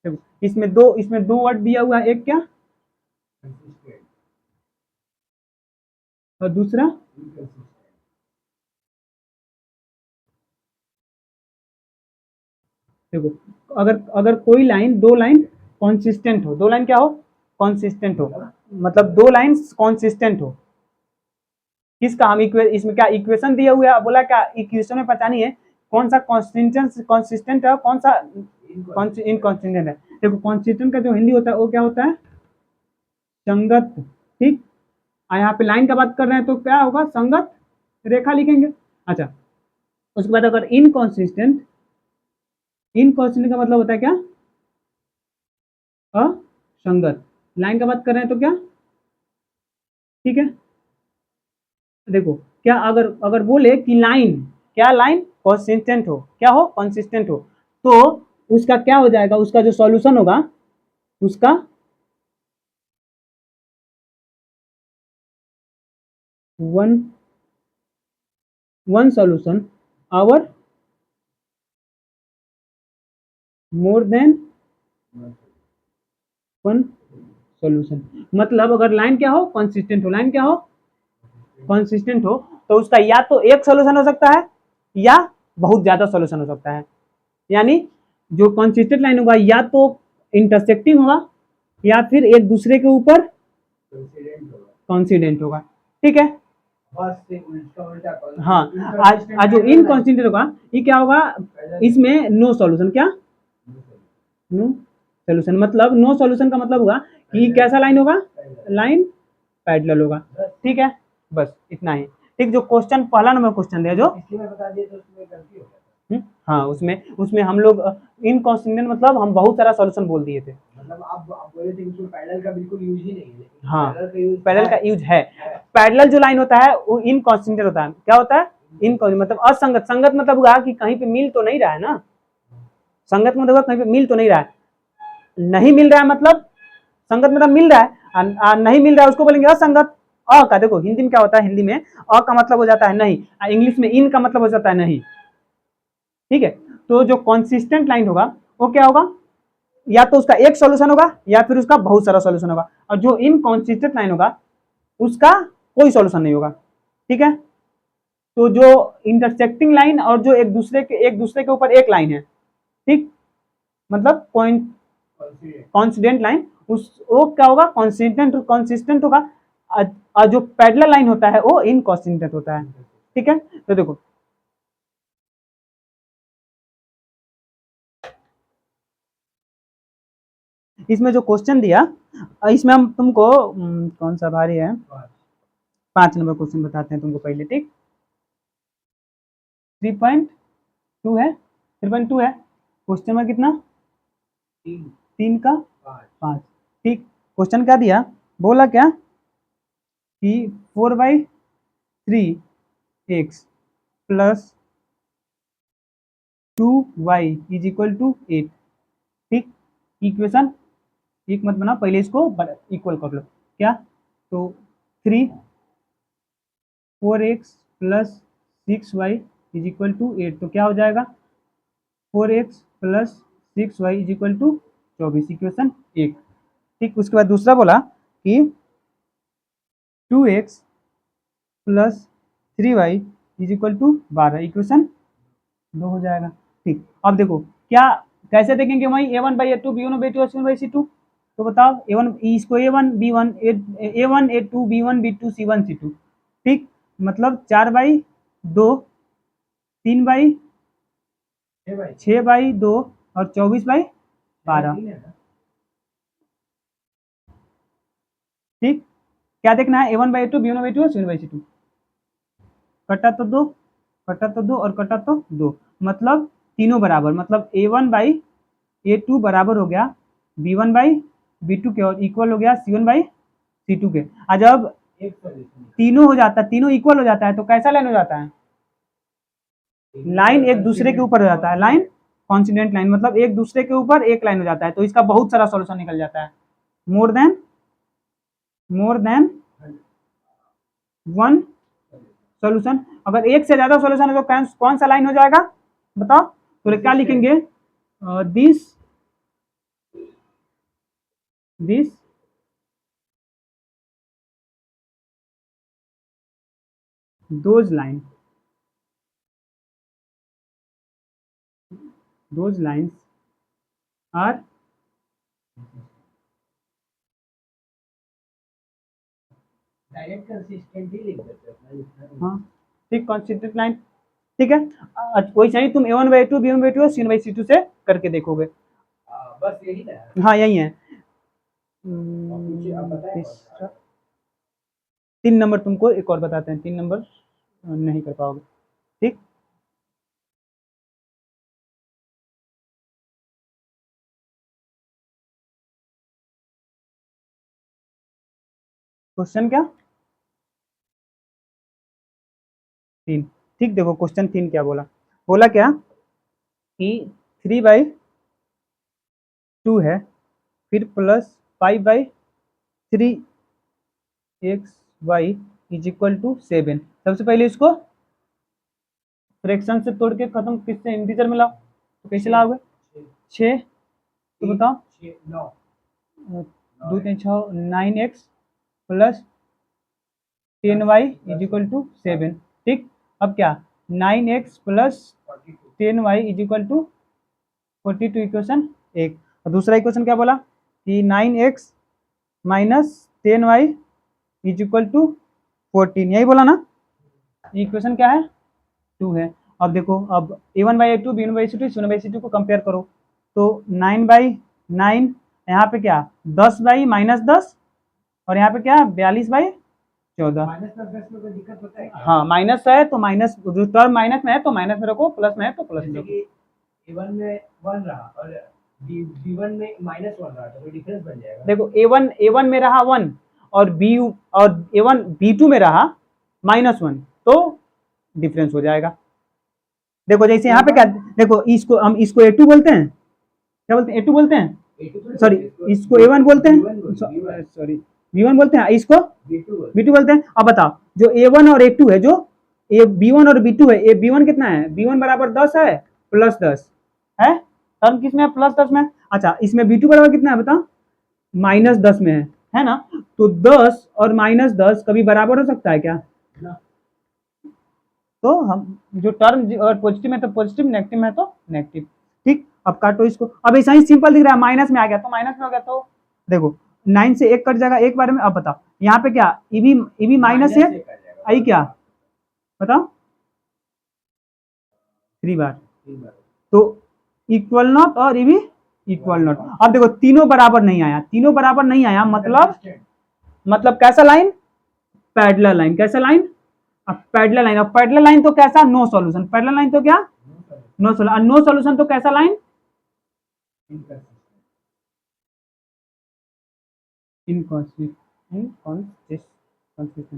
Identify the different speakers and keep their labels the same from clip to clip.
Speaker 1: देखो इसमें दो वर्ड दिया हुआ है, एक क्या और दूसरा देखो, अगर अगर कोई लाइन दो लाइन कॉन्सिस्टेंट हो, दो लाइन क्या हो कॉन्सिस्टेंट हो, मतलब दो लाइन कॉन्सिस्टेंट हो, किसका हम इसमें क्या इक्वेशन दिया हुआ है, बोला क्या इक्वेशन में पता नहीं है कौन सा कॉन्सिस्टेंट है कौन सा इनकॉन्सिस्टेंट है। देखो कॉन्सिस्टेंट का जो हिंदी होता है वो क्या होता है संगत, ठीक। यहाँ पे लाइन का बात कर रहे हैं तो क्या होगा संगत रेखा लिखेंगे। अच्छा, उसके बाद अगर इनकॉन्सिस्टेंट, इनकॉन्सिस्टेंट का मतलब होता है क्या असंगत, लाइन का बात कर रहे हैं तो क्या, ठीक है। देखो क्या अगर अगर बोले कि लाइन, क्या लाइन कंसिस्टेंट हो, क्या हो कंसिस्टेंट हो, तो उसका क्या हो जाएगा, उसका जो सॉल्यूशन होगा उसका one one solution or more than one solution. मतलब अगर लाइन क्या हो कंसिस्टेंट हो, लाइन क्या हो कंसिस्टेंट हो, तो उसका या तो एक सॉल्यूशन हो सकता है या बहुत ज्यादा सॉल्यूशन हो सकता है। यानी जो कंसिस्टेंट लाइन होगा या तो इंटरसेक्टिंग होगा या फिर एक दूसरे के ऊपर कॉन्सिडेंट होगा, ठीक है। हाँ, आज जो इनकॉन्सिडेंट होगा ये क्या होगा, इसमें नो सॉल्यूशन, क्या नो सॉल्यूशन, मतलब नो सॉल्यूशन का मतलब होगा कि कैसा लाइन होगा, लाइन पैरेलल होगा, ठीक है। बस इतना ही, ठीक। जो क्वेश्चन पहला नंबर क्वेश्चन दिया जो हाँ उसमें उसमें हम लोग इनकॉन्सिस्टेंट मतलब हम बहुत सारा सॉल्यूशन बोल दिए थे, मतलब आप बोले थे कि पैरेलल का बिल्कुल यूज ही नहीं है। हाँ पैरेलल का यूज है, पैरेलल जो लाइन होता है वो इनकॉन्सिस्टेंट होता है, क्या होता है इनकॉन्सिस्टेंट, मतलब असंगत, संगत मतलब होगा कि कहीं पे मिल तो नहीं रहा है ना, संगत मतलब होगा कहीं पे मिल तो नहीं रहा है, नहीं मिल रहा है मतलब संगत मतलब मिल रहा है, नहीं मिल रहा है उसको बोलेंगे असंगत। अ का देखो हिंदी में क्या होता है, हिंदी में अ का मतलब हो जाता है नहीं, इंग्लिश में इन का मतलब हो जाता है नहीं, ठीक है। तो जो कॉन्सिस्टेंट लाइन होगा वो क्या होगा, या तो उसका एक सॉल्यूशन होगा या फिर उसका बहुत सारा सॉल्यूशन होगा, और जो इनकॉन्सिस्टेंट लाइन होगा उसका कोई सॉल्यूशन नहीं होगा, ठीक है। तो जो इंटरसेक्टिंग लाइन और जो एक दूसरे के ऊपर एक लाइन है, ठीक, मतलब पॉइंट कॉन्सिडेंट लाइन, उस वो क्या होगा कॉन्सिस्टेंट होगा, और जो पैरेलल लाइन होता है वो इनकॉन्सिस्टेंट होता है, ठीक है। तो देखो इसमें जो क्वेश्चन दिया, इसमें हम तुमको कौन सा भारी है, 5 नंबर क्वेश्चन बताते हैं तुमको पहले, ठीक। 3.2 है, 3.2 है, क्वेश्चन में कितना 3 का 5, ठीक। क्वेश्चन क्या दिया, बोला क्या कि 4/3 x plus 2y is equal to 8, ठीक। इक्वेशन एक मत बना, पहले इसको इक्वल कर लो, क्या तो 4x plus 6y is equal to 8, तो क्या हो जाएगा 4x plus 6y is equal to 24, equation एक, ठीक। उसके बाद दूसरा बोला कि 2x plus 3y is equal to 12, equation 2 हो जाएगा, ठीक। अब देखो क्या कैसे देखेंगे, वही a1/a2 b1/b2 c1/c2, तो बताओ a1 इसको a1 b1 a1 a2 b1 b2 c1 c2, ठीक। मतलब 4/2, 3/6/2 और 24/12, ठीक। क्या देखना है a1/a2 b1/b2 और c1/c2, कटा तो दो, कटा तो दो और कटा तो दो, मतलब तीनों बराबर, मतलब a1/a2 बराबर हो गया b1/b2 के और इक्वल हो गया c1/c2 के। आज जब तीनों हो जाता है, तीनों इक्वल हो जाता है तो कैसा लाइन हो जाता है, लाइन एक दूसरे के ऊपर हो जाता है, लाइन कॉन्सिडेंट लाइन, मतलब एक दूसरे के ऊपर एक लाइन हो जाता है, तो इसका बहुत सारा सॉल्यूशन निकल जाता है, मोर देन वन सॉल्यूशन। अगर एक से ज्यादा सॉल्यूशन है तो कौन सा लाइन हो जाएगा बताओ, तो क्या लिखेंगे, this this those lines are
Speaker 2: direct consistent ही लिख देते हैं।
Speaker 1: हाँ ठीक, कंसिस्टेंट लाइन ठीक है। वही चाहिए, तुम a1/2 b1/2 और c1/c2 से करके देखोगे।
Speaker 2: बस यही ना।
Speaker 1: हाँ यही है। तीसरा 3 नंबर तुमको एक और बताते हैं, 3 नंबर नहीं कर पाओगे ठीक। क्वेश्चन क्या 3 ठीक। देखो क्वेश्चन 3 क्या बोला, बोला क्या कि 3/2 है, फिर प्लस 5/3 x y = 7। सबसे पहले इसको फ्रैक्शन से तोड़ के खत्म, किससे इंटीजर में लाओ, तो कैसे लाओगे 6, तो बताओ 2 3 6 9x प्लस 10y = 7 ठीक। अब क्या 9x प्लस 10y = 42 इक्वेशन 1। और दूसरा इक्वेशन क्या बोला कि 9x माइनस 10y = 14, यही बोला ना। इक्वेशन क्या है 2 है। अब देखो, अब a1/a2 b1/c2 c1/c2 को कंपेयर करो, तो 9/9 यहाँ पे क्या 10/-10 और यहाँ पे क्या 42/14।
Speaker 2: -10 में कोई दिक्कत होता है क्या?
Speaker 1: हाँ माइनस है तो माइनस, जो टर्म माइनस में है तो माइनस में रखो, प्लस में है तो प्लस में
Speaker 2: जैसे
Speaker 1: रखो।
Speaker 2: कि A1 में 1 रहा और B1 में -1 रहा तो कोई डिफरेंस बन जाएगा।
Speaker 1: देखो A1 में रहा 1 और A1 B2 में रहा -1 तो डिफरेंस हो जाएगा। देखो जैसे यहाँ पे क्या, देखो इसको हम इसको A2 बोलते हैं, क्या बोलते हैं A2 बोलते हैं, सॉरी इसको A1 बोलते हैं, सॉरी B1 बोलते हैं, इसको B2 बोलते हैं। अब बताओ जो A1 और A2 है, जो B1 और B2 है, B1 कितना है, B1 बराबर 10 है प्लस 10 है, टर्म किसमें है प्लस 10 में। अच्छा इसमें B2 बराबर कितना है बताओ, -10 में है ना। तो 10 और -10 कभी बराबर हो सकता है क्या, तो हम जो टर्म और पॉजिटिव में तो पॉजिटिव, नेगेटिव में तो नेगेटिव ठीक। अब काटो इसको, अब ऐसा ही सिंपल दिख रहा है, माइनस में आ गया तो माइनस में हो गया, तो देखो 9 से 1 कट जाएगा एक बार में। अब बताओ यहाँ पे क्या ई भी माइनस है, आई क्या बताओ 3 बार, तो इक्वल नॉट और ई भी इक्वल नॉट। अब देखो तीनों बराबर नहीं आया, तीनों बराबर नहीं आया मतलब कैसा लाइन, पैरेलल लाइन, कैसा लाइन, अब पैरेलल लाइन, अब पैरेलल लाइन तो कैसा, नो सॉल्यूशन, पैरेलल लाइन तो क्या नो सॉल्यूशन, नो सॉल्यूशन तो कैसा लाइन इनकॉन्सिस्टेंट।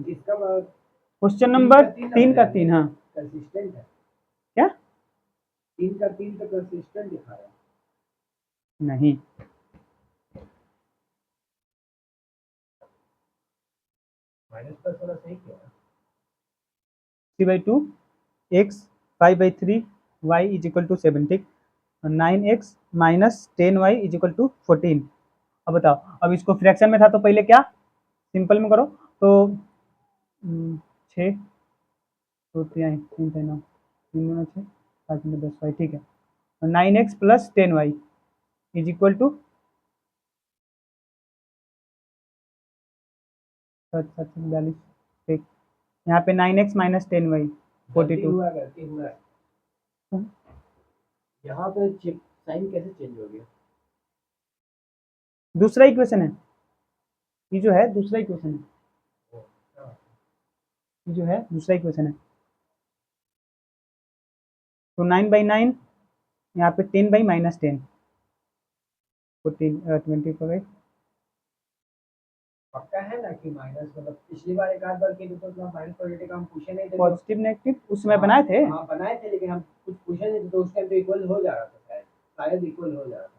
Speaker 2: इसका
Speaker 1: क्वेश्चन नंबर 3 का 3, हाँ
Speaker 2: कंसिस्टेंट है,
Speaker 1: क्या
Speaker 2: 3 का 3 तो कंसिस्टेंट दिखा रहा है।
Speaker 1: नहीं,
Speaker 2: माइनस पर थोड़ा सही किया
Speaker 1: 3/2 x 5/3 y = 7 ठीक। 9x minus 10y = 14। अब बताओ, अब इसको फ्रैक्शन में था तो पहले क्या सिंपल में करो, तो 6 2 3 3 9 3 गुना 6 5 गुना 10y ठीक है। 9x प्लस 10y = 42 ठीक। यहाँ पे 9x माइनस 10y 42।
Speaker 2: गलती हुआ है। यहाँ पे साइन कैसे चेंज हो गया,
Speaker 1: दूसरा इक्वेशन है, ये जो है दूसरा इक्वेशन है, ये जो है दूसरा इक्वेशन है। तो 9/9 यहाँ पे 10/-10 14 25।
Speaker 2: पक्का है ना कि माइनस, मतलब पिछली बार एक आध बार किए थे तो माइनस पॉजिटिव का हम पूछे नहीं थे,
Speaker 1: पॉजिटिव नेगेटिव उस समय बनाए थे,
Speaker 2: हाँ बनाए थे, लेकिन हम कुछ पूछे नहीं थे तो उस टाइम तो इक्वल हो जा रहा था, शायद इक्वल हो जा रहा था।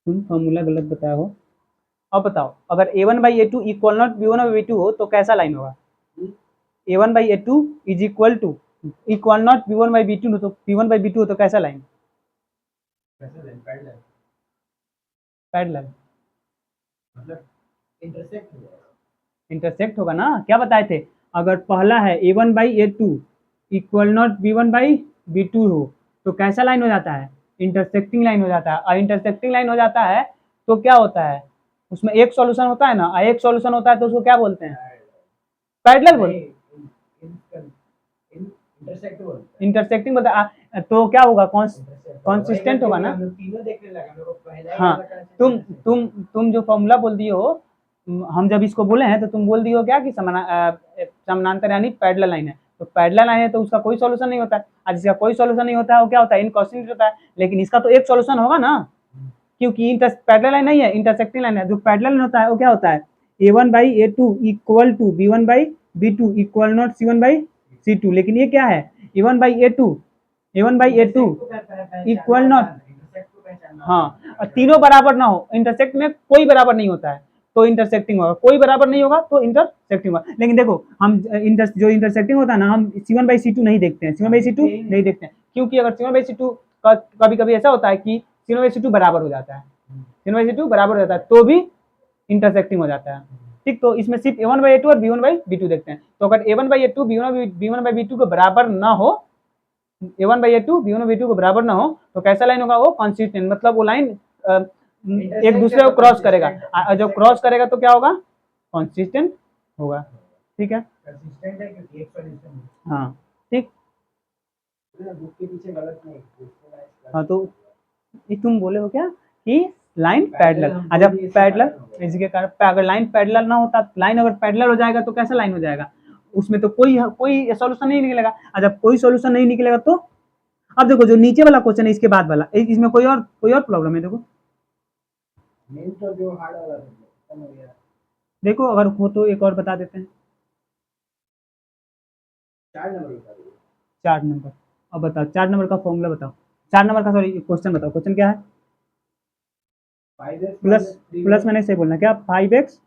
Speaker 1: तुम फॉर्मूला गलत बताया हो। अब बताओ अगर a1 by A two equal not b1 by b2 हो तो कैसा लाइन होगा? a1 by A two is equal to equal not b1 by b2 हो तो b1 बाई b2 हो तो कैसा लाइन? पैरेलल
Speaker 2: मतलब
Speaker 1: इंटरसेक्ट होगा ना, क्या बताए थे? अगर पहला है a1 by A two equal not b1 by b2 हो तो कैसा लाइन हो जाता है? इंटरसेक्टिंग लाइन हो जाता है। और इंटरसेक्टिंग लाइन हो जाता है तो क्या होता है? उसमें एक सॉल्यूशन होता है ना, एक सॉल्यूशन होता है तो उसको क्या बोलते हैं? पैरेलल बोलते हैं। इंटरसेक्टिंग बता तो क्या होगा? कॉन्सिस्टेंट होगा ना।
Speaker 2: तीनों देखने लगा मेरे को पहला
Speaker 1: हाँ, तुम जो फॉर्मूला बोल दिए हो, हम जब इसको बोले हैं तो तुम बोल दिए हो क्या कि समानांतर यानी पैरेलल लाइन है। तो पैरेलल लाइन है तो उसका कोई सॉल्यूशन नहीं होता है। आज इसका कोई सॉल्यूशन नहीं होता है वो क्या होता है? इनकॉन्स्टेंट होता है। लेकिन इसका तो एक सॉल्यूशन होगा ना, क्योंकि पैरेलल लाइन नहीं है, इंटरसेक्टिंग लाइन है। जो पैरेलल होता है वो क्या होता है? a1 by A two equal to b1 by b2 equal not c1 by c2। लेकिन ये क्या है? a1 by A two equal not, हाँ, और तीनों बराबर ना हो, इंटरसेक्ट में कोई बराबर नहीं होता है तो इंटरसेक्टिंग होगा, कोई बराबर नहीं होगा तो इंटरसेक्टिंग होगा। लेकिन देखो हम जो इंटरसेक्टिंग होता है ना, हम c1 बाई c2 नहीं देखते हैं, c1 बाई c2 नहीं देखते हैं, क्योंकि अगर c1 बाई c2 कभी कभी ऐसा होता है कि c1 बाई c2 बराबर हो जाता है, c1 बाई c2 बराबर हो जाता है तो भी इंटरसेक्टिंग हो जाता है। ठीक, तो इसमें सिर्फ a1 बाई a2 और b1 बाई b2 देखते हैं। तो अगर a1 by a2 b1 by b2 को बराबर ना हो, a1 by a2 b1 by b2 को बराबर ना हो तो कैसा लाइन होगा? वो कॉन्सिस्टेंट, मतलब वो लाइन एक दूसरे को क्रॉस करेगा। जब क्रॉस करेगा तो क्या होगा? कॉन्सिस्टेंट होगा। ठीक है,
Speaker 2: कंसिस्टेंट है क्योंकि एक सॉल्यूशन है।
Speaker 1: हाँ ठीक।
Speaker 2: बुक के पीछे गलत नहीं।
Speaker 1: हाँ, तो ये तुम बोले हो क्या कि लाइन पैरेलल, जब पैरेलल इसके कारण अगर लाइन पैरेलल ना होता, लाइन अगर पैरेलल हो जाएगा तो कैसा लाइन हो जाएगा? उसमें तो कोई सॉल्यूशन नहीं निकलेगा। और जब कोई सॉल्यूशन नहीं निकलेगा तो अब देखो जो नीचे वाला क्वेश्चन है इसके बाद वाला, इसमें कोई और प्रॉब्लम है।
Speaker 2: मेन तो जो हार्ड वाला समझ गया।
Speaker 1: देखो अगर हो तो एक और बता देते हैं।
Speaker 2: 4 नंबर बता दो।
Speaker 1: 4 नंबर, अब बताओ 4 नंबर का फॉर्मूला बताओ। 4 नंबर का सॉरी क्वेश्चन बताओ, क्वेश्चन क्या है?
Speaker 2: 5x
Speaker 1: प्लस मैंने से बोलना क्या? 5x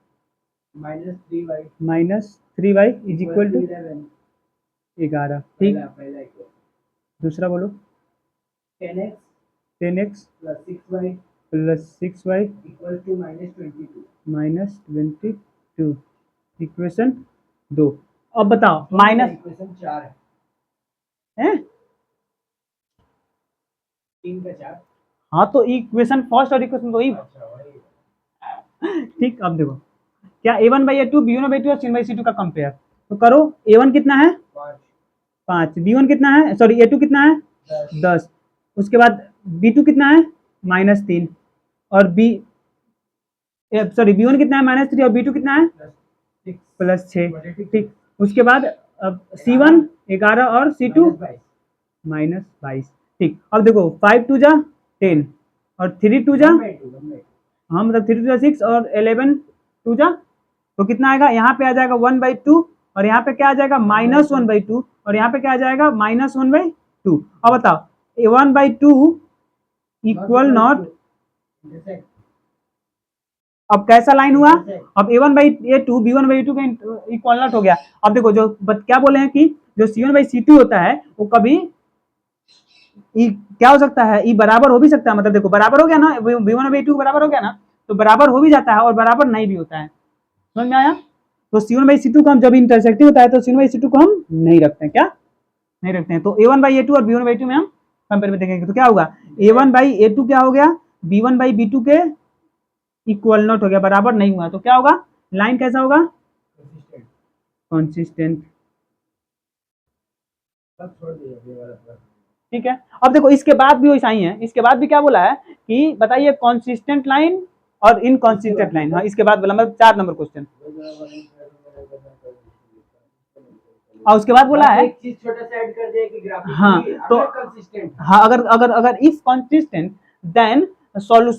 Speaker 2: minus
Speaker 1: 3y is equal to 11। ठीक,
Speaker 2: पहला इक्वल।
Speaker 1: दूसरा बोलो। 10x plus 6y
Speaker 2: equal to -22
Speaker 1: -22। Equation 2। अब बताओ माइनस
Speaker 2: इक्वेशन 4
Speaker 1: है
Speaker 2: 3 का 4।
Speaker 1: हाँ, तो इक्वेशन फर्स्ट और इक्वेशन 2 ही।
Speaker 2: अच्छा वही।
Speaker 1: ठीक, अब देखो क्या a1 by a2 b1 by 2 और c1 बाई c2 का कंपेयर तो करो। a1 कितना है? 5। b1 कितना है? सॉरी a2 कितना है? 10। उसके बाद b2 कितना है? -3। और b1 कितना है? -3 और b2 कितना है? +6। ठीक, उसके बाद अब c1 11 और c2 -22। ठीक, अब देखो 5 2 जा 10 और 3 2 जा, हाँ मतलब 3 2 जा 6 और 11 2 जा तो कितना आएगा? यहाँ पे आ जाएगा 1/2 और यहाँ पे क्या आ जाएगा? -1/2 और यहाँ पे क्या आ जाएगा? -1/2। अब बताओ 1/2 इक्वल नॉट, अब कैसा लाइन हुआ? अब a1 by a2 b1 by a2 का इक्वल नॉट हो गया। अब देखो जो क्या बोले हैं कि जो c1 बाई c2 होता है वो कभी क्या हो सकता है? ई बराबर हो भी सकता है, मतलब देखो बराबर हो गया ना, b1 बाई a2 बराबर हो गया ना, तो बराबर हो भी जाता है और बराबर नहीं भी होता है। समझ में आया? तो c1 बाई c2 को हम जब इंटरसेक्टिंग होता है तो c1 बाई c2 को हम नहीं रखते हैं। क्या नहीं रखते हैं? तो a1 बाई a2 और b1 बाई a2 में हम कंपेयर में देखेंगे तो क्या होगा? a1 बाई a2 क्या हो गया? b1 बाई b2 के इक्वल नॉट हो गया, बराबर नहीं हुआ तो क्या होगा? लाइन कैसा होगा? कंसिस्टेंट। ठीक है, अब देखो इसके बाद भी वैसा ही है। इसके बाद भी क्या बोला है कि बताइए कंसिस्टेंट लाइन और इनकंसिस्टेंट लाइन। हाँ, इसके बाद बोला मतलब 4 नंबर क्वेश्चन। और उसके बाद बोला है
Speaker 2: एक चीज छोटा सा ऐड कर दिया कि ग्राफिक
Speaker 1: हाँ, तो
Speaker 2: कंसिस्टेंट।
Speaker 1: हाँ, अगर if consistent then solve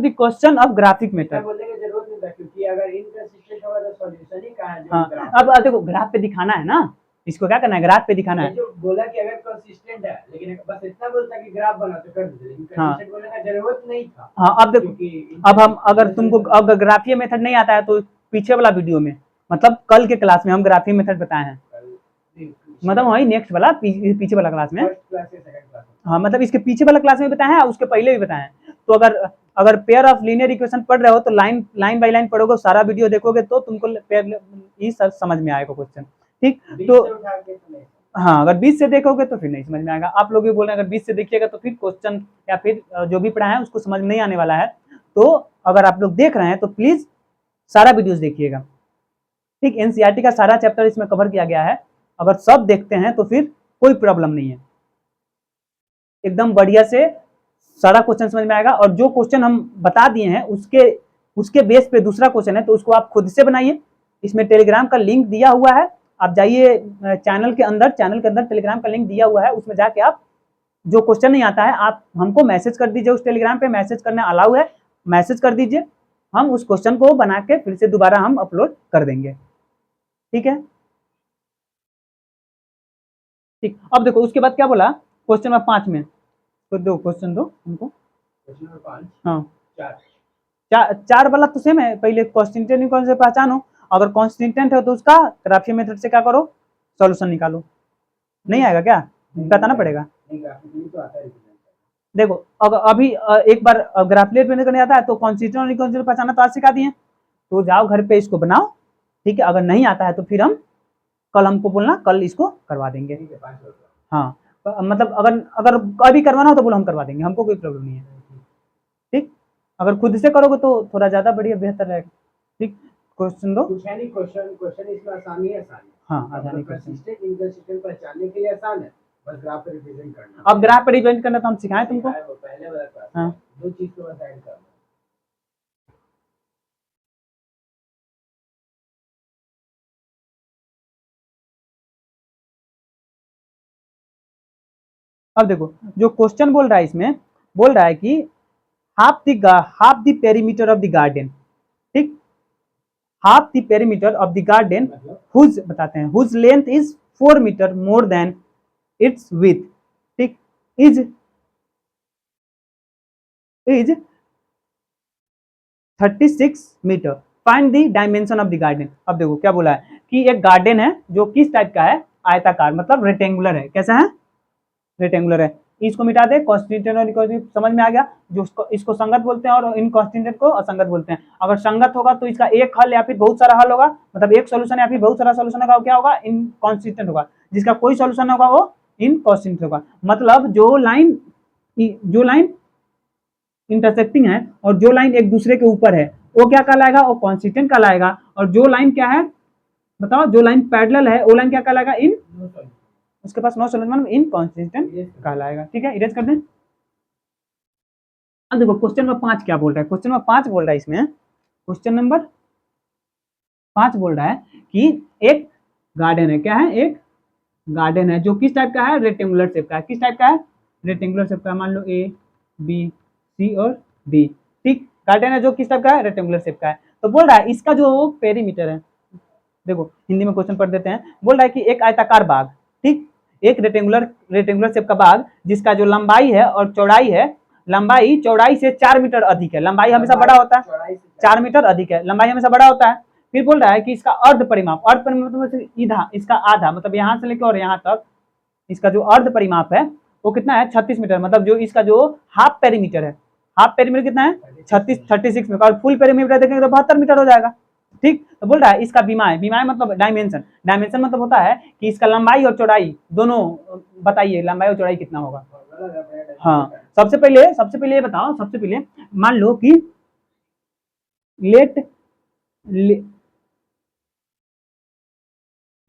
Speaker 1: the question of graphic method.
Speaker 2: बोलने की जरूरत नहीं क्योंकि अगर इनकंसिस्टेंट होगा तो सॉल्यूशन ही कहां है?
Speaker 1: हाँ, अब देखो ग्राफ पे दिखाना है ना, इसको क्या करना है, ग्राफ पे दिखाना
Speaker 2: ये
Speaker 1: है।
Speaker 2: जो बोला कि अगर कंसिस्टेंट है, लेकिन बस इतना बोलता कि ग्राफ बना तो कर दीजिए, लेकिन
Speaker 1: हाँ।
Speaker 2: कंसिस्टेंट बोलने का जरूरत नहीं था।
Speaker 1: हाँ अब देखो,
Speaker 2: क्योंकि
Speaker 1: अब हम अगर तुमको अगर ग्राफीय मेथड नहीं आता है तो पीछे वाला वीडियो में, मतलब कल के क्लास में हम ग्राफीय मेथड बताए हैं, मतलब वही नेक्स्ट वाला पीछे वाला क्लास में।
Speaker 2: फर्स्ट क्लास या सेकंड क्लास में।
Speaker 1: हाँ मतलब इसके पीछे वाला क्लास में बताया है, उसके पहले भी बताया है। तो अगर अगर पेयर ऑफ लीनियर इक्वेशन पढ़ रहे हो तो लाइन लाइन बाय लाइन पढ़ोगे, सारा वीडियो देखोगे तो तुमको ये समझ में आएगा क्वेश्चन। ठीक,
Speaker 2: बीच
Speaker 1: तो
Speaker 2: से उठा के तो नहीं।
Speaker 1: हाँ अगर बीच से देखोगे तो फिर नहीं समझ में आएगा। आप लोग भी बोल रहे हैं अगर बीच से देखिएगा तो फिर क्वेश्चन या फिर जो भी पढ़ा है उसको समझ नहीं आने वाला है। तो अगर आप लोग देख रहे हैं तो प्लीज सारा वीडियोस देखिएगा। ठीक, एनसीईआरटी का सारा चैप्टर इसमें कवर किया गया है। अगर सब देखते हैं तो फिर कोई प्रॉब्लम नहीं है, एकदम बढ़िया से सारा क्वेश्चन समझ में आएगा। और जो क्वेश्चन हम बता दिए हैं उसके उसके बेस पे दूसरा क्वेश्चन है, तो उसको आप खुद से बनाइए। इसमें टेलीग्राम का लिंक दिया हुआ है, आप जाइए चैनल के अंदर टेलीग्राम का लिंक दिया हुआ है, उसमें जाके आप जो क्वेश्चन नहीं आता है आप हमको मैसेज कर दीजिए। उस टेलीग्राम पे मैसेज करना अलाउ है, मैसेज कर दीजिए, हम उस क्वेश्चन को बना के फिर से दोबारा हम अपलोड कर देंगे। ठीक है, ठीक। अब देखो उसके बाद क्या बोला क्वेश्चन नंबर 5 में, तो दो क्वेश्चन दो हमको।
Speaker 2: क्वेश्चन नंबर 5
Speaker 1: हाँ
Speaker 2: 4
Speaker 1: चार वाला तो सेम है, पहले कॉन्स्टिटेंट कौन से पहचानो, अगर कॉन्स्टिटेंट है तो उसका ग्राफीय मेथड से क्या करो, सॉल्यूशन निकालो। नहीं आएगा क्या, बताना पड़ेगा।
Speaker 2: नहीं, ग्राफिकली तो आता है रिप्रेजेंट।
Speaker 1: देखो अगर अभी एक बार ग्राफिक मेथड करने आता है तो कॉन्स्टिटेंट और इनकॉन्स्टिटेंट पहचाना तो आज सिखा दिए, तो जाओ घर पे इसको बनाओ। ठीक है, अगर नहीं आता है तो फिर हम कल हमको बोलना, कल इसको करवा देंगे।
Speaker 2: ठीक है 5 रुपए।
Speaker 1: हाँ मतलब अगर अगर अभी करवाना हो तो बोलो, हम करवा देंगे, हमको कोई प्रॉब्लम नहीं है। ठीक, अगर खुद से करोगे तो थोड़ा ज्यादा बढ़िया बेहतर रहेगा। ठीक, क्वेश्चन दो।
Speaker 2: कुछ है नहीं, क्वेश्चन इसमें आसानी है, आसानी।
Speaker 1: हाँ आसानी क्वेश्चन।
Speaker 2: कंसिस्टेंट इनकंसिस्टेंट पहचानने के लिए आसान है, बस ग्राफ पे रिप्रेजेंट करना।
Speaker 1: अब ग्राफ पे रिप्रेजेंट करना तो हम सिखाएं तुमको।
Speaker 2: वो पहले वाला क्लास
Speaker 1: हाँ।
Speaker 2: दो चीज को बस ऐड करना।
Speaker 1: अब देखो जो क्वेश्चन बोल रहा है इसमें, बोल रहा है कि half the perimeter of the garden. ठीक, half the perimeter of the garden whose बताते हैं, whose length is 4 metre more than its width. ठीक, is 36 metre, find the dimension of the garden. अब देखो क्या बोला है कि एक गार्डन है जो किस टाइप का है, आयताकार, मतलब रेक्टेंगुलर है। कैसा है, रेक्टेंगुलर है। इसको मिटा दे, कॉन्स्टिटेंट और इनकॉन्स्टिटेंट समझ में आ गया, जो इसको संगत बोलते हैं और इनकॉन्स्टिटेंट को असंगत बोलते हैं। अगर संगत होगा तो इसका एक हल या फिर बहुत सारा हल होगा, मतलब एक सॉल्यूशन या फिर बहुत सारा सॉल्यूशन होगा, क्या होगा, इनकॉन्स्टिटेंट होगा। जिसका कोई सॉल्यूशन होगा वो इनकॉन्स्टिटेंट होगा। मतलब जो लाइन इंटरसेक्टिंग है और जो लाइन एक दूसरे के ऊपर है वो क्या कहलाएगा, वो कॉन्स्टिटेंट कहलाएगा। और जो लाइन क्या है बताओ, जो लाइन पैरेलल है वो लाइन क्या कहलाएगा, उसके पास नो सॉल्यूशन, इनकॉन्सिस्टेंट कहलाएगा। ठीक है, इरेज कर दें। अब देखो क्वेश्चन नंबर 5 क्या बोल रहा है, क्वेश्चन नंबर 5 बोल रहा है इसमें, क्वेश्चन नंबर 5 बोल रहा है कि एक गार्डन है, क्या है, एक गार्डन है जो किस टाइप का है, रेक्टेंगुलर शेप का है। किस टाइप का है, रेक्टेंगुलर शेप का है। मान लो ए बी सी और डी। ठीक, गार्डन है जो किस टाइप का है, रेक्टेंगुलर शेप का है। तो बोल रहा है इसका जो पेरीमीटर है, देखो हिंदी में क्वेश्चन पढ़ देते हैं। बोल रहा है कि एक आयताकार बाग, ठीक, एक रेक्टेंगुलर शेप का बाग जिसका जो लंबाई है और चौड़ाई है, लंबाई चौड़ाई से 4 मीटर अधिक है। लंबाई हमेशा बड़ा होता है, 4 मीटर अधिक है, लंबाई हमेशा बड़ा होता है। फिर बोल रहा है कि इसका अर्ध परिमाप मतलब इधर इसका आधा, मतलब यहाँ से लेकर और यहाँ तक इसका जो अर्ध परिमाप है वो कितना है, 36 मीटर। मतलब जो इसका जो हाफ पेरीमीटर है, हाफ पेरीमीटर कितना है, 36 मीटर। और फुल पेरीमीटर देखेंगे तो 72 मीटर हो जाएगा। ठीक, तो बोल रहा है इसका विमाएं, विमाएं मतलब डायमेंशन, डायमेंशन मतलब होता है कि इसका लंबाई और चौड़ाई दोनों बताइए, लंबाई और चौड़ाई कितना होगा। हाँ, सबसे पहले ये बताओ, सबसे पहले मान लो कि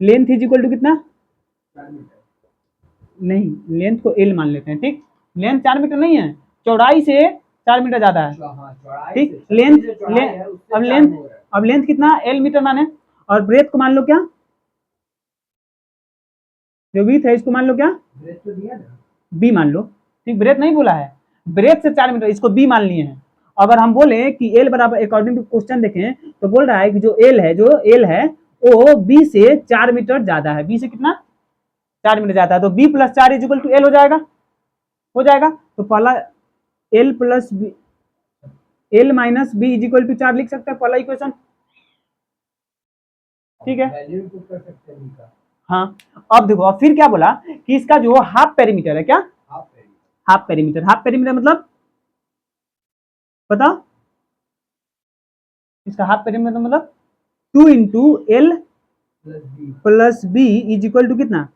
Speaker 1: लेंथ इज इक्वल टू कितना, नहीं लेंथ को एल मान लेते हैं। ठीक, लेंथ 4 मीटर नहीं है, चौड़ाई से 4 मीटर ज्यादा है। ठीक, अब लेंथ कितना, एल मीटर माने, और ब्रेथ को मान लो क्या, जो विड्थ है इसको मान लो क्या, बी मान लो। ठीक, ब्रेथ नहीं बोला है, ब्रेथ से 4 मीटर, इसको बी मान लिए हैं। अगर हम बोले कि एल बराबर, अकॉर्डिंग टू क्वेश्चन देखें तो बोल रहा है कि जो एल है वो बी से 4 मीटर ज्यादा है। बी से कितना, 4 मीटर जाता है, तो b plus 4 is equal to l हो जाएगा। तो पहला l plus B, l minus B is equal to 4 लिख सकते हैं पहला इक्वेशन, ठीक है।
Speaker 2: वैल्यू पुट कर सकते हैं b का।
Speaker 1: हाँ, अब देखो, अब फिर क्या बोला कि इसका जो हाफ पेरीमीटर है, क्या हाफ पेरीमीटर मतलब बताओ, इसका हाफ पेरीमीटर मतलब 2 into L plus B is equal to कितना,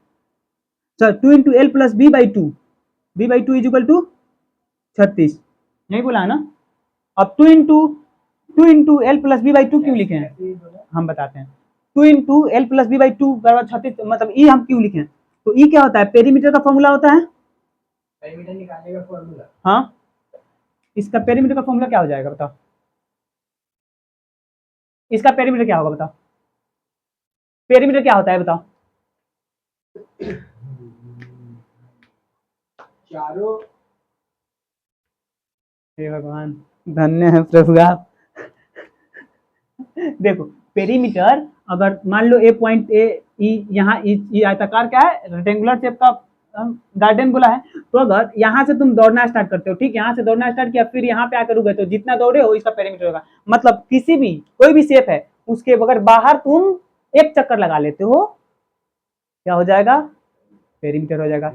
Speaker 1: sir 2 into L plus B by two is equal to 36, नहीं बोला है ना। अब 2 into L plus B by two क्यों लिखे हैं, हम बताते हैं। 2 into L plus B by two बराबर 36, मतलब ई हम क्यों लिखे, तो ई क्या होता है, पेरीमीटर का फॉर्मूला होता है,
Speaker 2: पेरीमीटर निकालने का फॉर्मूला।
Speaker 1: हाँ, इसका पेरीमीटर का फॉर्मूला क्या हो जाएगा बताओ, इसका पेरीमीटर क्या होगा बताओ, पेरीमीटर क्या होता है बताओ।
Speaker 2: चारों,
Speaker 1: हे भगवान, धन्य है प्रभु आप। देखो पेरीमीटर, अगर मान लो ए पॉइंट ए यहाँ आयताकार क्या है, रेक्टेंगुलर शेप का गार्डन बोला है, तो अगर यहाँ से तुम दौड़ना स्टार्ट करते हो, ठीक, यहाँ से दौड़ना स्टार्ट किया, फिर यहाँ पे आकर रुक गए, तो जितना दौड़े हो इसका पेरीमीटर होगा। मतलब किसी भी कोई भी शेप है उसके अगर बाहर तुम एक चक्कर लगा लेते हो, क्या हो जाएगा, पेरीमीटर हो जाएगा।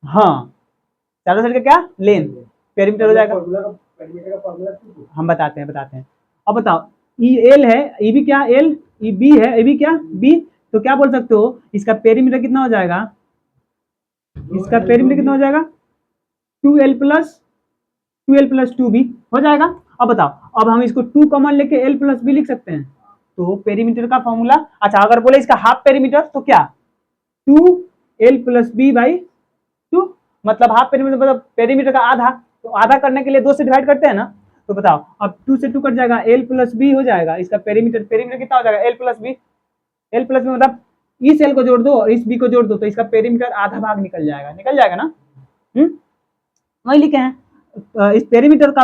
Speaker 1: हाँ, चारों साइड का क्या लेंथ, पेरीमीटर हो जाएगा।
Speaker 2: पेरीमीटर का फॉर्मूला
Speaker 1: हम बताते हैं। अब बताओ, ई एल है, ई भी क्या एल, ई बी है, ए भी क्या बी, तो क्या बोल सकते हो इसका पेरीमीटर कितना हो जाएगा, इसका पेरीमीटर कितना हो जाएगा 2l प्लस 2b हो जाएगा। अब बताओ, अब हम इसको 2 कॉमन लेके l प्लस बी लिख सकते हैं, तो पेरीमीटर का फॉर्मूला, अच्छा अगर बोले इसका हाफ पेरीमीटर तो क्या 2l प्लस बी बाई 2, मतलब हाफ पेरीमीटर मतलब पेरीमीटर का आधा, तो आधा करने के लिए 2 से डिवाइड करते हैं ना, तो बताओ अब 2 से 2 कट जाएगा, l प्लस बी हो जाएगा, इसका पेरीमीटर कितना हो जाएगा, l प्लस बी मतलब इस l को जोड़ दो और इस b को जोड़ दो, तो इसका पेरीमीटर आधा भाग निकल जाएगा ना। वही लिखे हैं, इस पेरीमीटर का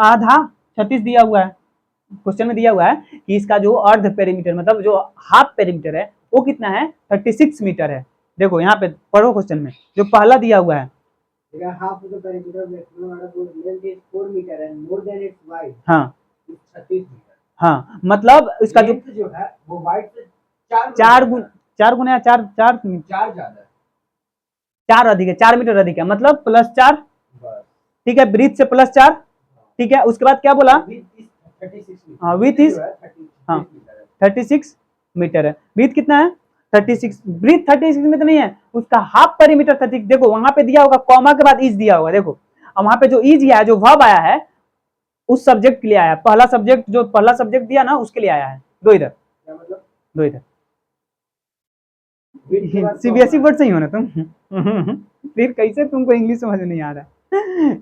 Speaker 1: आधा 36 दिया हुआ है, क्वेश्चन में दिया हुआ है कि इसका जो अर्ध पेरीमीटर मतलब जो हाफ पेरीमीटर है वो कितना है 36 मीटर है। देखो यहाँ पे पढ़ो क्वेश्चन में जो पहला दिया हुआ है,
Speaker 2: half of the perimeter of the length is 4 meter and more than its wide
Speaker 1: हाँ
Speaker 2: 36 मीटर।
Speaker 1: हाँ, मतलब इसका
Speaker 2: जो है वो वाइड से
Speaker 1: 4 गुना 4
Speaker 2: ज्यादा,
Speaker 1: 4 अधिक है, 4 मीटर अधिक है, मतलब +4, ठीक है, ब्रीथ से +4, ठीक है। उसके बाद क्या बोला, विथ इज 36 मीटर है, ब्रीथ कितना है 36, ब्रीथ 36 में तो नहीं है, उसका हाफ पेरीमीटर 36, देखो वहां पे दिया होगा कॉमा के बाद इज दिया होगा, देखो अब वहां पे जो इज आया, जो वर्ब आया है उस सब्जेक्ट के लिए आया, पहला सब्जेक्ट दिया ना उसके लिए आया है, दो इधर सीबीएसई बोर्ड से ही हो ना तुम। फिर कैसे तुमको इंग्लिश समझ नहीं आ रहा है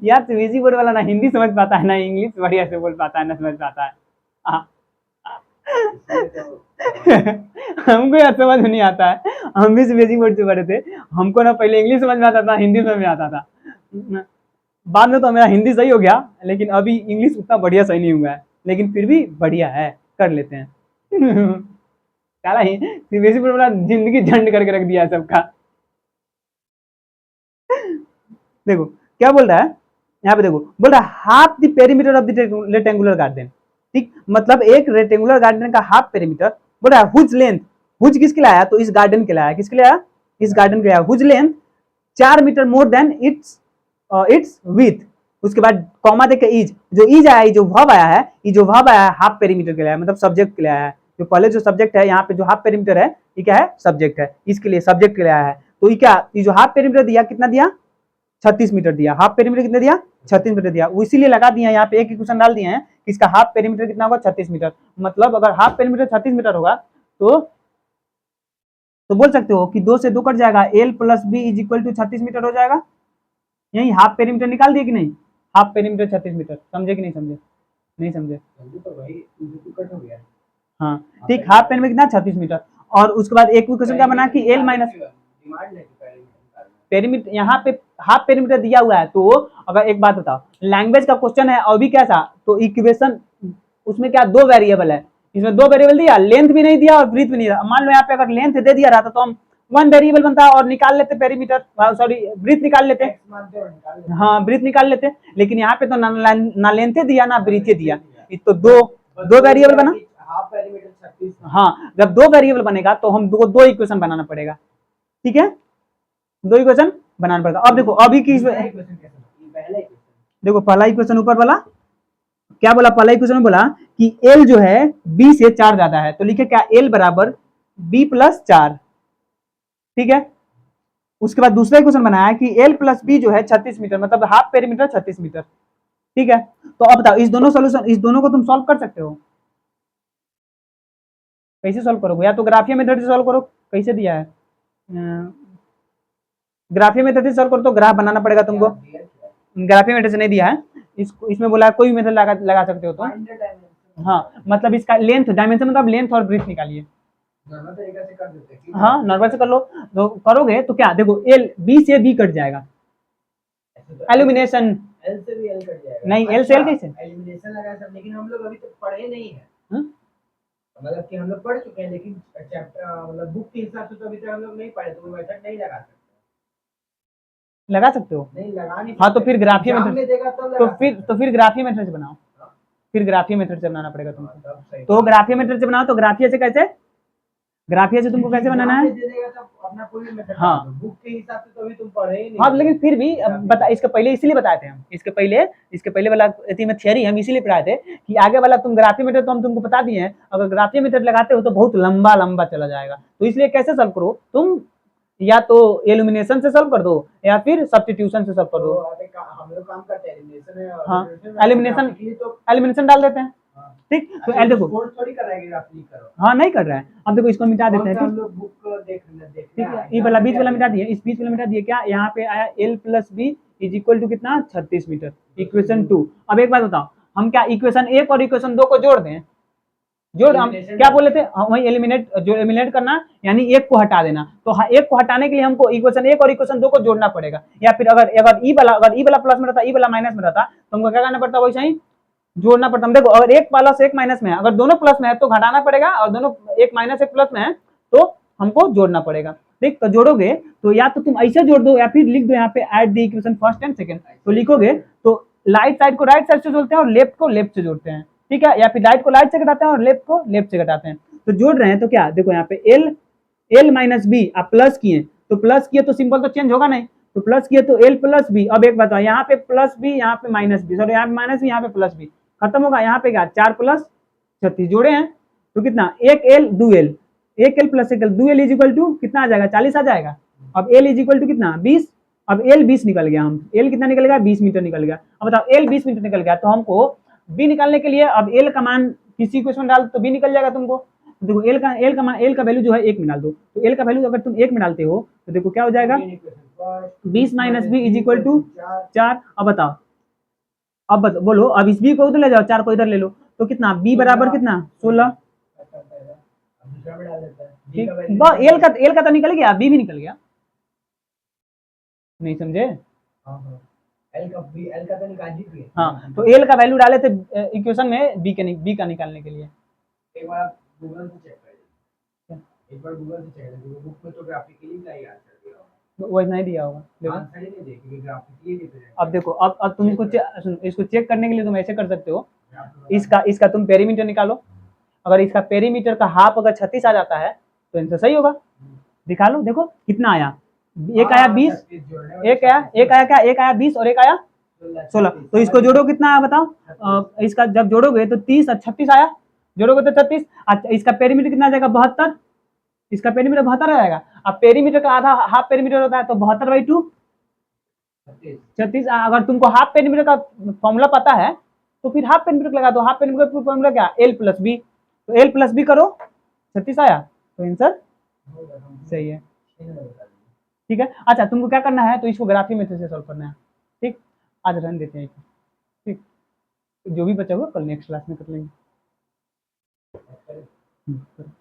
Speaker 1: यार, सीबीएसई बोर्ड वाला ना हिंदी समझ पाता है ना इंग्लिश बढ़िया से बोल पाता है ना समझ पाता है। हमको यार समझ नहीं आता है, हम भी सीबीएसई बोर्ड से पढ़े थे, हमको ना पहले इंग्लिश समझ में आता था, हिंदी समझ में आता था, बाद में तो मेरा हिंदी सही हो गया, लेकिन अभी इंग्लिश उतना बढ़िया सही नहीं हुआ है, लेकिन फिर भी बढ़िया है, कर लेते हैं। साला ही सीबीएसई बोर्ड वाला जिंदगी झंड करके रख दिया है सबका। देखो क्या बोल रहा है यहाँ पे, देखो बोल रहा है half the perimeter of the rectangular garden, ठीक, मतलब एक रेक्टेंगुलर गार्डन का हाफ पेरीमीटर, बोल रहा है हुज लेंथ, हुज किसके लिए आया, तो इस गार्डन के लिए आया, किसके लिए आया, इस गार्डन के लिए आया, whose length 4 metre more than its width, उसके बाद कॉमा देके इज, जो इज आया, जो वर्ब आया है, ये जो वर्ब आया है हाफ पेरीमीटर के लिए आया, मतलब सब्जेक्ट के लिए आया है, जो पहले जो सब्जेक्ट है यहाँ पे जो हाफ पेरीमीटर है ये क्या है, सब्जेक्ट है, इसके लिए सब्जेक्ट के लिए आया है, तो ये क्या, ये जो हाफ पेरीमीटर दिया कितना दिया 36 मीटर दिया, हाफ पेरीमीटर कितना दिया 36 मीटर दिया, वो इसीलिए लगा दिया यहाँ पे एक इक्वेशन डाल दिए हैं कि इसका हाफ पेरीमीटर कितना होगा 36 मीटर, मतलब अगर हाफ पेरीमीटर 36 मीटर होगा तो बोल सकते हो कि 2 से 2 कट जाएगा, L plus B is equal to 36 metre हो जाएगा, यही हाफ पेरीमीटर निकाल दिए कि नहीं, हाफ पेरीमीटर 36 मीटर, समझे कि नहीं समझे, नहीं समझे
Speaker 2: तो भाई कट हो गया,
Speaker 1: हाँ ठीक, हाफ पेरीमीटर कितना 36 मीटर, और उसके बाद एक क्वेश्चन क्या बना कि एल माइनस पेरीमीटर, यहाँ पे हाफ पेरीमीटर दिया हुआ है, तो अगर एक बात बताओ लैंग्वेज का क्वेश्चन है और भी कैसा, तो इक्वेशन उसमें क्या 2 वेरिएबल है, इसमें 2 वेरिएबल दिया, लेंथ भी नहीं दिया और ब्रीथ भी नहीं दिया। मान लो यहाँ पे अगर लेंथ दे दिया रहता तो हम 1 वेरिएबल बनता और निकाल लेते पेरीमीटर, सॉरी ब्रीथ निकाल लेते। हाँ ब्रीथ निकाल लेते, लेकिन यहाँ पे तो ना लेंथ दिया ना ब्रीथ दिया, तो दो वेरिएबल बना।
Speaker 2: Half perimeter 36।
Speaker 1: हाँ जब 2 वेरिएबल बनेगा तो हम दो इक्वेशन बनाना पड़ेगा, ठीक है, 2 इक्वेशन बनाना पड़ेगा। अब देखो अभी की देखो पहला इक्वेशन ऊपर वाला क्या बोला, पहला इक्वेशन में बोला कि एल जो है बी से 4 ज्यादा है, तो लिखे क्या एल बराबर बी प्लस 4, ठीक है। उसके बाद दूसरा इक्वेशन बनाया कि एल प्लस बी जो है 36 मीटर, मतलब हाफ पेरीमीटर 36 मीटर, ठीक है। तो अब बताओ इस दोनों को तुम सॉल्व कर सकते हो, कैसे सॉल्व करोगे, या तो ग्राफिया मेथड से सॉल्व करो, कैसे दिया है ग्राफिया मेथड से सॉल्व करो, तो ग्राफ बनाना पड़ेगा तुमको, ग्राफिया मेथड से नहीं दिया है, इसमें बोला कोई भी मेथड लगा सकते हो तो। हाँ मतलब इसका लेंथ डायमेंशन मतलब लेंथ और ब्रीथ निकालिए,
Speaker 2: नॉर्मल तरीके से कर देते हैं।
Speaker 1: हाँ नॉर्मल से कर लो, तो करोगे तो क्या देखो एल बी से बी कट जाएगा, एल्यूमिनेशन
Speaker 2: एल से भी एल कट जाएगा,
Speaker 1: नहीं एल से एल कैसे,
Speaker 2: एलिमिनेशन लगा सब, लेकिन हम लोग अभी तक पढ़े नहीं है,
Speaker 1: हाँ?
Speaker 2: मतलब कि हम लोग पढ़ चुके हैं लेकिन चैप्टर मतलब बुक के हिसाब से तो अभी तक हम लोग नहीं पढ़े, तो वो मेथड नहीं लगा सकते,
Speaker 1: लगा सकते हो,
Speaker 2: नहीं लगा नहीं।
Speaker 1: हाँ तो फिर ग्राफिया मेथड
Speaker 2: देगा तब
Speaker 1: तो फिर ग्राफिया मेथड से बनाओ, फिर ग्राफिया मेथड से बनाना पड़ेगा तुमको, तो ग्राफिया मेथड से बनाओ, तो ग्राफिया से कैसे, ग्राफिया से तुमको कैसे बनाना है,
Speaker 2: अपना कोई मेथड,
Speaker 1: हाँ
Speaker 2: बुक के हिसाब से तो अभी तुम पढ़े ही नहीं।
Speaker 1: हाँ लेकिन फिर भी बता, इसके पहले इसीलिए बताए थे हम, इसके पहले वाला में थियरी हम इसीलिए पढ़ाए थे कि आगे वाला तुम ग्राफिया मेथड तो हम तुमको बता दिए हैं, अगर ग्राफिया मेथड लगाते हो तो बहुत लंबा लंबा चला जाएगा, तो इसलिए कैसे सॉल्व करो तुम, या तो एलिमिनेशन से सॉल्व कर दो या फिर सब्स्टिट्यूशन से सॉल्व कर दो।
Speaker 2: हम लोग काम करते हैं एलिमिनेशन,
Speaker 1: हाँ एलिमिनेशन डाल देते हैं, ठीक। तो
Speaker 2: अच्छा,
Speaker 1: देखो
Speaker 2: थोड़ी कराएंगे आप, नहीं करो,
Speaker 1: हाँ नहीं कर रहा है, अब देखो इसको मिटा देते हैं,
Speaker 2: हम लोग बुक देख
Speaker 1: ठीक है, ये वाला बीच वाला मिटा दिए, इस बीच वाला मिटा दिए, क्या यहाँ पे आया L plus B is equal to कितना 36 मीटर, इक्वेशन 2। अब एक बात बताओ, हम क्या इक्वेशन 1 और इक्वेशन 2 को जोड़ दें, जोड़ हम क्या बोले थे, वही एलिमिनेट करना, यानी एक को हटा देना, तो एक को हटाने के लिए हमको इक्वेशन 1 और इक्वेशन 2 को जोड़ना पड़ेगा, या फिर अगर ई वाला प्लस में रहता, ई वाला माइनस में रहता, तो हमको क्या करना पड़ता, वैसे ही जोड़ना पड़ता। देखो अगर एक प्लस एक माइनस में है, अगर दोनों प्लस में है तो घटाना पड़ेगा, और दोनों एक माइनस एक प्लस में है तो हमको जोड़ना पड़ेगा, ठीक। तो जोड़ोगे तो या तो तुम ऐसे जोड़ दो या फिर लिख दो यहाँ पे add the equation first and second, तो लिखोगे तो राइट साइड को राइट साइड से जोड़ते हैं और लेफ्ट को लेफ्ट से जोड़ते हैं, ठीक है, या फिर राइट को राइट से घटाते हैं और लेफ्ट को लेफ्ट से घटाते हैं। तो जोड़ रहे हैं तो क्या देखो यहाँ पे एल माइनस बी आप प्लस किए, तो प्लस किए तो सिंबल तो चेंज होगा नहीं, तो प्लस किए तो एल प्लस बी। अब एक बताओ यहाँ पे प्लस बी, यहाँ पे माइनस बी, सॉरी यहाँ पे माइनस बी, यहाँ पे प्लस बी, खत्म होगा, यहाँ पे क्या 4 प्लस 36 जोड़े हैं, तो कितना एक एल दो एल, एक एल प्लस एक एल, दो एल इज इक्वल टू कितना आ जाएगा 40 आ जाएगा। अब एल इज इक्वल टू कितना 20, अब एल 20 निकल गया, हम एल कितना निकल गया 20 मीटर निकल गया। अब बताओ एल 20 मीटर निकल गया, तो हमको बी निकालने के लिए अब एल का मान किसी क्वेश्चन डाल तो बी निकल जाएगा तुमको। तो देखो एल का वैल्यू जो है 1 में डाल दो, तो एल का वैल्यू अगर तुम 1 में डालते हो तो देखो क्या हो जाएगा 20 minus B is equal to 4। अब बताओ, अब बोलो, अब इस बी को उधर ले जाओ, 4 को इधर ले लो, तो कितना बी बराबर कितना 16, ठीक। एल का तो निकल गया, बी भी निकल गया, नहीं समझे,
Speaker 2: एल का तो निकाल दीजिए।
Speaker 1: हाँ तो एल का वैल्यू डाले थे इक्वेशन में बी का निकालने के लिए।
Speaker 2: एक बार गूगल से चेक करिए, एक बार गूगल से चेक करिए, बुक में तो ग्राफिकली का ही आंसर दिया होगा,
Speaker 1: तो वैसा नहीं दिया होगा, देखो
Speaker 2: आंसर ही नहीं देखिए, ग्राफिकली रिप्रेजेंट।
Speaker 1: अब देखो, अब तुम इसको चेक करने के लिए तुम ऐसे कर सकते हो, इसका तुम पेरीमीटर निकालो, अगर इसका पेरीमीटर का हाफ अगर 36 आ जाता है तो आंसर सही होगा, दिखा लो, देखो कितना आया, एक आया 20, एक आया क्या, एक आया 20 और एक आया 16, तो इसको जोड़ो कितना आया बताओ, इसका जब जोड़ोगे तो 30 और 36 आया, जोड़ोगे तो 36, अच्छा इसका पेरीमीटर कितना आ जाएगा 72, इसका पेरीमीटर 72 आ जाएगा। अब पेरीमीटर का आधा हाफ पेरीमीटर होता है, तो 72/2 36। अगर तुमको हाफ पेरीमीटर का फॉर्मूला पता है तो फिर हाफ पेरीमीटर लगा दो, हाफ पेरीमीटर का फॉर्मूला क्या एल प्लस बी, तो एल प्लस बी करो 36 आया, तो आंसर सही है, ठीक है। अच्छा तुमको क्या करना है, तो इसको ग्राफी मेथड से सॉल्व करना है, ठीक। आज रन देते हैं, ठीक, जो भी बचा हुआ कल नेक्स्ट क्लास में कर लेंगे।